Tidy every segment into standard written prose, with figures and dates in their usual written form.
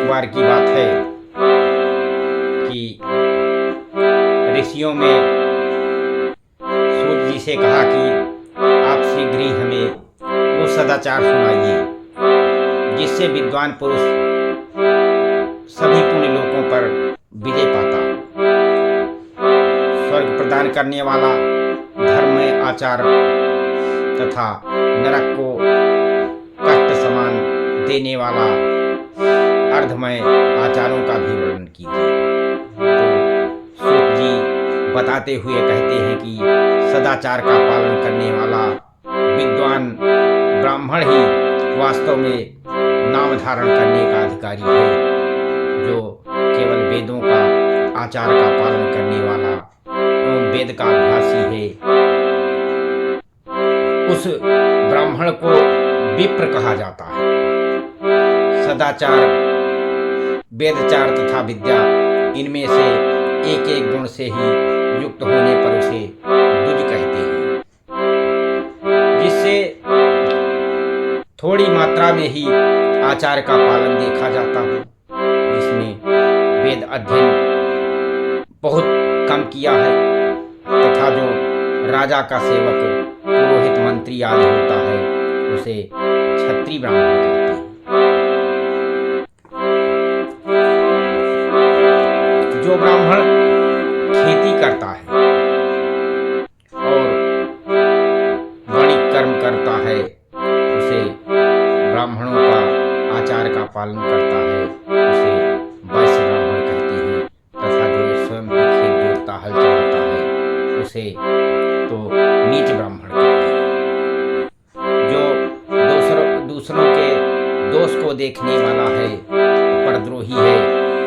एक बार की बात है कि ऋषियों में सूत जी से कहा कि आप शीघ्र ही हमें वो सदाचार सुनाइए जिससे विद्वान पुरुष सभी पुण्य लोकों पर विजय पाता। स्वर्ग प्रदान करने वाला धर्ममय आचार तथा नरक को कष्ट समान देने वाला अर्धमय आचारों का भी वर्णन कीजिए। तो सूत जी बताते हुए कहते हैं कि सदाचार का पालन करने वाला विद्वान ब्राह्मण ही वास्तव में नाम धारण करने का अधिकारी है। जो केवल वेदों का आचार का पालन करने वाला एवं वेद का अभ्यासी है, उस ब्राह्मण को विप्र कहा जाता है। सदाचार, वेदचार तथा विद्या, इनमें से एक एक गुण से ही युक्त होने पर उसे द्विज कहते हैं। जिससे थोड़ी मात्रा में ही आचार का पालन देखा जाता हो, जिसने वेद अध्ययन बहुत कम किया है तथा जो राजा का सेवक, पुरोहित, मंत्री आदि होता है, उसे क्षत्रिय ब्राह्मण कहते हैं। जो ब्राह्मण खेती करता है और वाणिज्य कर्म करता है, उसे ब्राह्मणों का आचार का पालन करता है, उसे वैश्य ब्राह्मण कहते हैं। तथा जो स्वयं ही खेत जोतता, हल चलाता है, उसे तो नीच ब्राह्मण कहते हैं। जो दूसरों के दोष को देखने वाला है, परद्रोही है,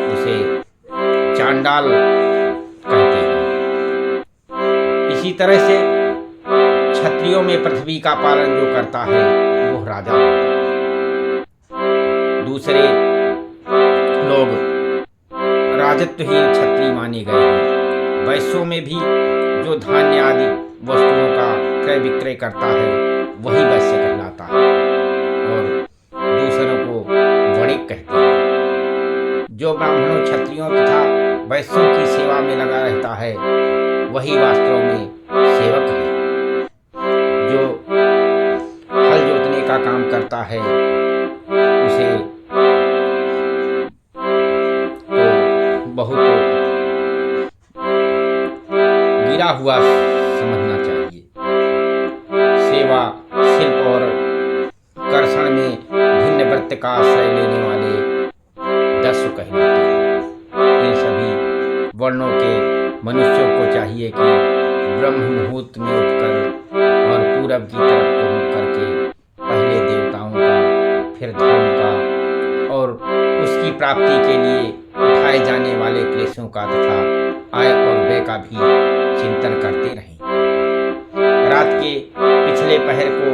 उसे चांडाल कहते हैं। इसी तरह से क्षत्रियों में पृथ्वी का पालन जो करता है वो राजा होता है। दूसरे लोग राजत्वहीन क्षत्रिय माने गए हैं। वैश्यों में भी जो धान्य आदि वस्तुओं का क्रय विक्रय करता है वही वैश्य कहलाता है और दूसरों को वणिक कहते हैं। जो ब्राह्मणों, क्षत्रियों तथा वैश्यों की सेवा में लगा रहता है वही वास्तव में सेवक है। जो हल जोतने का काम करता है उसे तो बहुत गिरा हुआ समझना चाहिए। सेवा, शिल्प और कर्षण में भिन्न वृत्त का आश्रय लेने वाले दस्यु कहलाते हैं। इन सभी वर्णों के मनुष्यों को चाहिए कि ब्रह्म मुहूर्त में उठकर और पूरब की तरफ को मुख करके पहले देवताओं का, फिर धर्म का और उसकी प्राप्ति के लिए उठाए जाने वाले क्लेशों का तथा आय और व्यय का भी चिंतन करते रहें। रात के पिछले पहर को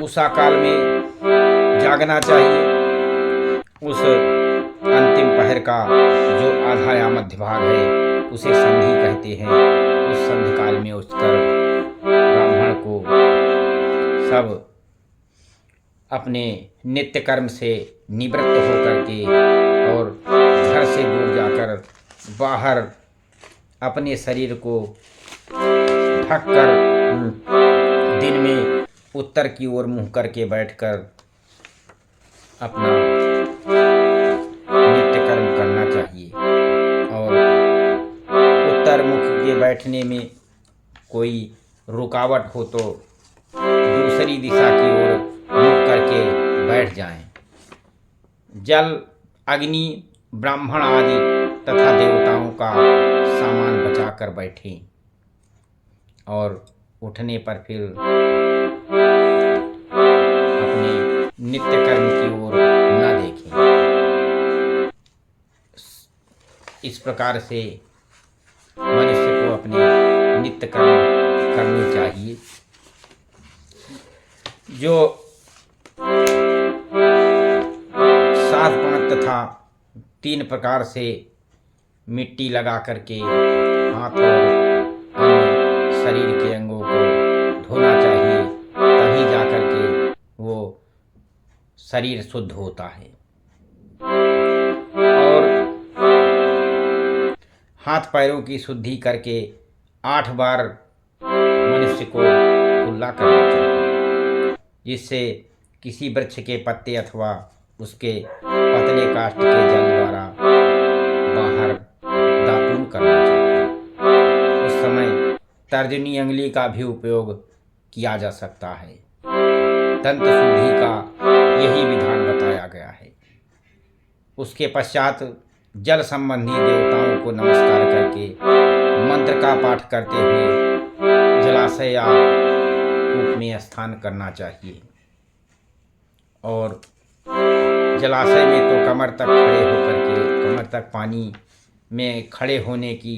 उषा काल में जागना चाहिए। उस अंतिम पहर का जो आधा या मध्य भाग है उसे संधि कहते हैं। उस संधि काल में उठकर ब्राह्मण को सब अपने नित्य कर्म से निवृत्त होकर के और घर से दूर जाकर बाहर अपने शरीर को ढककर दिन में उत्तर की ओर मुँह करके बैठकर अपना नित्य कर्म करना चाहिए। और उत्तर मुख के बैठने में कोई रुकावट हो तो दूसरी दिशा की ओर मुख करके बैठ जाएं। जल, अग्नि, ब्राह्मण आदि तथा देवताओं का सामान बचा कर बैठें और उठने पर फिर अपने नित्य कर्म की ओर न देखें। इस प्रकार से मनुष्य को अपने नित्य कर्म करने चाहिए। जो साधपण तथा 3 प्रकार से मिट्टी लगा करके हाथ और अन्य शरीर के अंगों को धोना चाहिए, तभी जा कर के वो शरीर शुद्ध होता है। और हाथ पैरों की शुद्धि करके 8 बार मनुष्य को कुल्ला करना चाहिए, जिससे किसी वृक्ष के पत्ते अथवा उसके पतले काष्ठ के जल द्वारा बाहर दातून करना चाहिए। उस समय तर्जनी अंगुली का भी उपयोग किया जा सकता है। दंत शुद्धि का यही विधान बताया गया है। उसके पश्चात जल संबंधी देवताओं को नमस्कार करके मंत्र का पाठ करते हुए जलाशय या कूप में स्नान करना चाहिए। और जलाशय में तो कमर तक खड़े होकर के, कमर तक पानी में खड़े होने की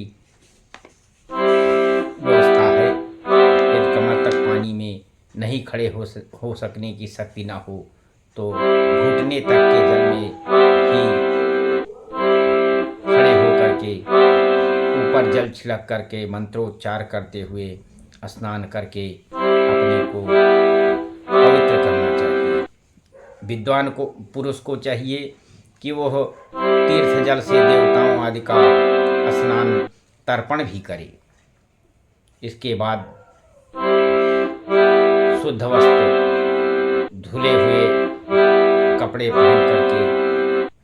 व्यवस्था है। यदि कमर तक पानी में नहीं खड़े हो सकने की शक्ति ना हो तो घुटने तक के जल में ही खड़े होकर के ऊपर जल छिड़क करके मंत्रोच्चार करते हुए स्नान करके अपने को पवित्र करना चाहिए। विद्वान को, पुरुष को चाहिए कि वह तीर्थ जल से देवताओं आदि का स्नान तर्पण भी करे। इसके बाद शुद्ध वस्त्र, धुले हुए कपड़े पहन करके,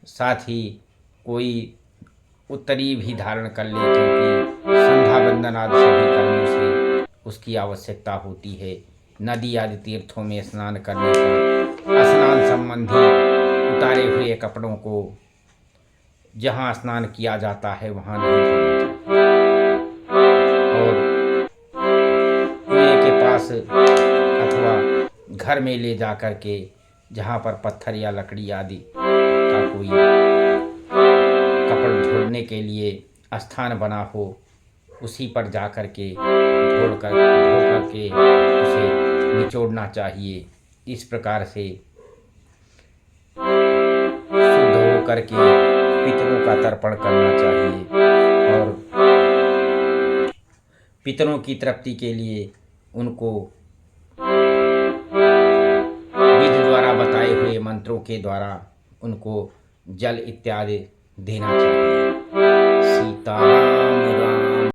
साथ ही कोई उत्तरी भी धारण कर ले, क्योंकि संध्या वंदन आदि सभी कर्मों से उसकी आवश्यकता होती है। नदी आदि तीर्थों में स्नान करने पर स्नान संबंधी उतारे हुए कपड़ों को जहाँ स्नान किया जाता है वहाँ नहीं धोना चाहिए। और कुएं के पास अथवा घर में ले जा कर के जहाँ पर पत्थर या लकड़ी आदि का कोई कपड़ धोने के लिए स्थान बना हो, उसी पर जा कर के धो करके उसे निचोड़ना चाहिए। इस प्रकार से शुद्ध हो करके पितरों का तर्पण करना चाहिए। और पितरों की तृप्ति के लिए उनको विधि द्वारा बताए हुए मंत्रों के द्वारा उनको जल इत्यादि देना चाहिए। सीताराम।